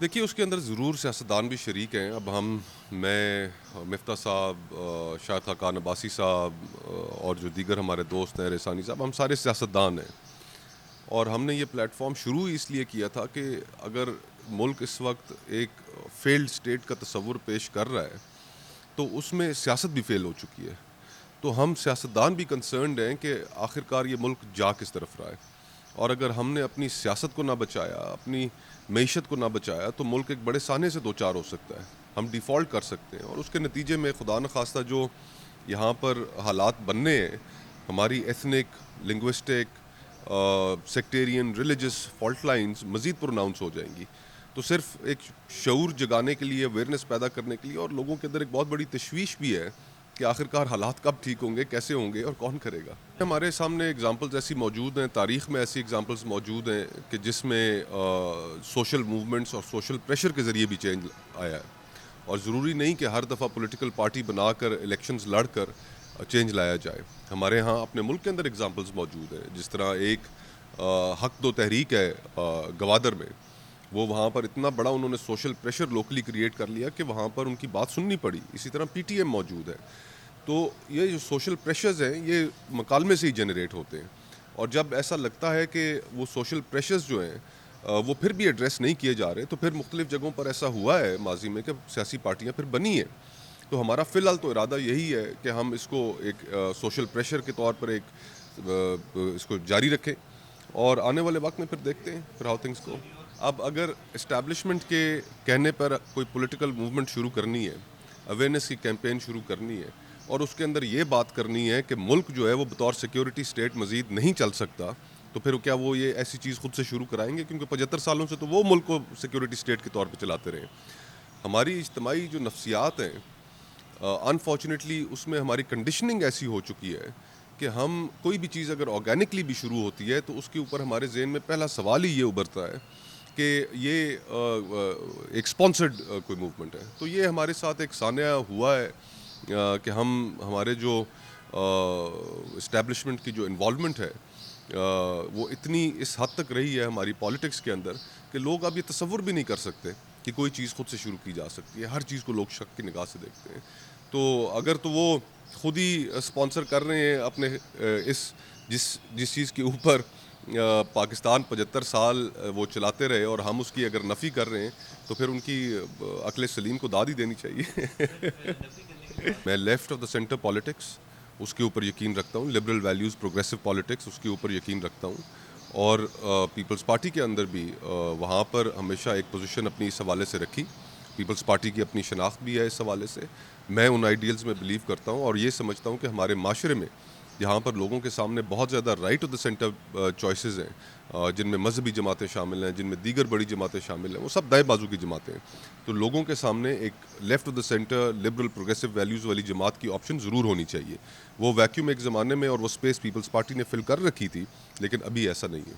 دیکھیے اس کے اندر ضرور سیاستدان بھی شریک ہیں. اب میں مفتاح صاحب، شاہد خاقان عباسی صاحب اور جو دیگر ہمارے دوست ہیں ریسانی صاحب، ہم سارے سیاستدان ہیں. اور ہم نے یہ پلیٹ فارم شروع اس لیے کیا تھا کہ اگر ملک اس وقت ایک فیلڈ اسٹیٹ کا تصور پیش کر رہا ہے تو اس میں سیاست بھی فیل ہو چکی ہے. تو ہم سیاستدان بھی کنسرنڈ ہیں کہ آخرکار یہ ملک جا کس طرف رہا ہے. اور اگر ہم نے اپنی سیاست کو نہ بچایا، اپنی معیشت کو نہ بچایا، تو ملک ایک بڑے سانے سے دوچار ہو سکتا ہے. ہم ڈیفالٹ کر سکتے ہیں اور اس کے نتیجے میں خدا نخواستہ جو یہاں پر حالات بننے ہیں، ہماری ethnic, linguistic, sectarian, religious fault lines مزید پروناؤنس ہو جائیں گی. تو صرف ایک شعور جگانے کے لیے، اویئرنیس پیدا کرنے کے لیے، اور لوگوں کے اندر ایک بہت بڑی تشویش بھی ہے کہ آخرکار حالات کب ٹھیک ہوں گے، کیسے ہوں گے اور کون کرے گا. ہمارے سامنے اگزامپلز ایسی موجود ہیں، تاریخ میں ایسی اگزامپلز موجود ہیں کہ جس میں سوشل موومنٹس اور سوشل پریشر کے ذریعے بھی چینج آیا ہے. اور ضروری نہیں کہ ہر دفعہ پولیٹیکل پارٹی بنا کر الیکشنز لڑ کر چینج لایا جائے. ہمارے ہاں اپنے ملک کے اندر اگزامپلز موجود ہیں. جس طرح ایک حق دو تحریک ہے گوادر میں، وہ وہاں پر اتنا بڑا انہوں نے سوشل پریشر لوکلی کریٹ کر لیا کہ وہاں پر ان کی بات سننی پڑی. اسی طرح پی ٹی ایم موجود ہے. تو یہ جو سوشل پریشرز ہیں یہ مکالمے سے ہی جنریٹ ہوتے ہیں. اور جب ایسا لگتا ہے کہ وہ سوشل پریشرز جو ہیں وہ پھر بھی ایڈریس نہیں کیے جا رہے، تو پھر مختلف جگہوں پر ایسا ہوا ہے ماضی میں کہ سیاسی پارٹیاں پھر بنی ہیں. تو ہمارا فی الحال تو ارادہ یہی ہے کہ ہم اس کو ایک سوشل پریشر کے طور پر اس کو جاری رکھیں، اور آنے والے وقت میں پھر دیکھتے ہیں پھر ہاؤ تھنگس کو. اب اگر اسٹیبلشمنٹ کے کہنے پر کوئی پولیٹیکل موومنٹ شروع کرنی ہے، اویئرنیس کی کیمپین شروع کرنی ہے، اور اس کے اندر یہ بات کرنی ہے کہ ملک جو ہے وہ بطور سیکیورٹی اسٹیٹ مزید نہیں چل سکتا، تو پھر کیا وہ یہ ایسی چیز خود سے شروع کرائیں گے؟ کیونکہ 75 سالوں سے تو وہ ملک کو سیکیورٹی اسٹیٹ کے طور پہ چلاتے رہے. ہماری اجتماعی جو نفسیات ہیں، انفارچونیٹلی اس میں ہماری کنڈیشننگ ایسی ہو چکی ہے کہ ہم کوئی بھی چیز اگر آرگینکلی بھی شروع ہوتی ہے تو اس کے اوپر ہمارے ذہن میں پہلا سوال ہی یہ ابھرتا ہے کہ یہ ایک سپانسرڈ کوئی موومنٹ ہے. تو یہ ہمارے ساتھ ایک سانحہ ہوا ہے کہ ہمارے جو اسٹیبلشمنٹ کی جو انوالومنٹ ہے وہ اتنی اس حد تک رہی ہے ہماری پالیٹکس کے اندر کہ لوگ اب یہ تصور بھی نہیں کر سکتے کہ کوئی چیز خود سے شروع کی جا سکتی ہے. ہر چیز کو لوگ شک کی نگاہ سے دیکھتے ہیں. تو اگر تو وہ خود ہی اسپانسر کر رہے ہیں اپنے جس چیز کے اوپر پاکستان 75 سال وہ چلاتے رہے، اور ہم اس کی اگر نفی کر رہے ہیں، تو پھر ان کی عقل سلیم کو داد ہی دینی چاہیے. میں left of the centre politics اس کے اوپر یقین رکھتا ہوں. لبرل ویلیوز، پروگریسو پالیٹکس، اس کے اوپر یقین رکھتا ہوں. اور پیپلز پارٹی کے اندر بھی وہاں پر ہمیشہ ایک پوزیشن اپنی اس حوالے سے رکھی. پیپلز پارٹی کی اپنی شناخت بھی ہے اس حوالے سے. میں ان آئیڈیلز میں بلیو کرتا ہوں، اور یہ سمجھتا ہوں کہ ہمارے معاشرے میں جہاں پر لوگوں کے سامنے بہت زیادہ right of the centre choices ہیں، جن میں مذہبی جماعتیں شامل ہیں، جن میں دیگر بڑی جماعتیں شامل ہیں، وہ سب دائیں بازو کی جماعتیں ہیں. تو لوگوں کے سامنے ایک left of the centre liberal progressive values والی جماعت کی آپشن ضرور ہونی چاہیے. وہ ویکیوم ایک زمانے میں اور وہ اسپیس پیپلز پارٹی نے فل کر رکھی تھی، لیکن ابھی ایسا نہیں ہے.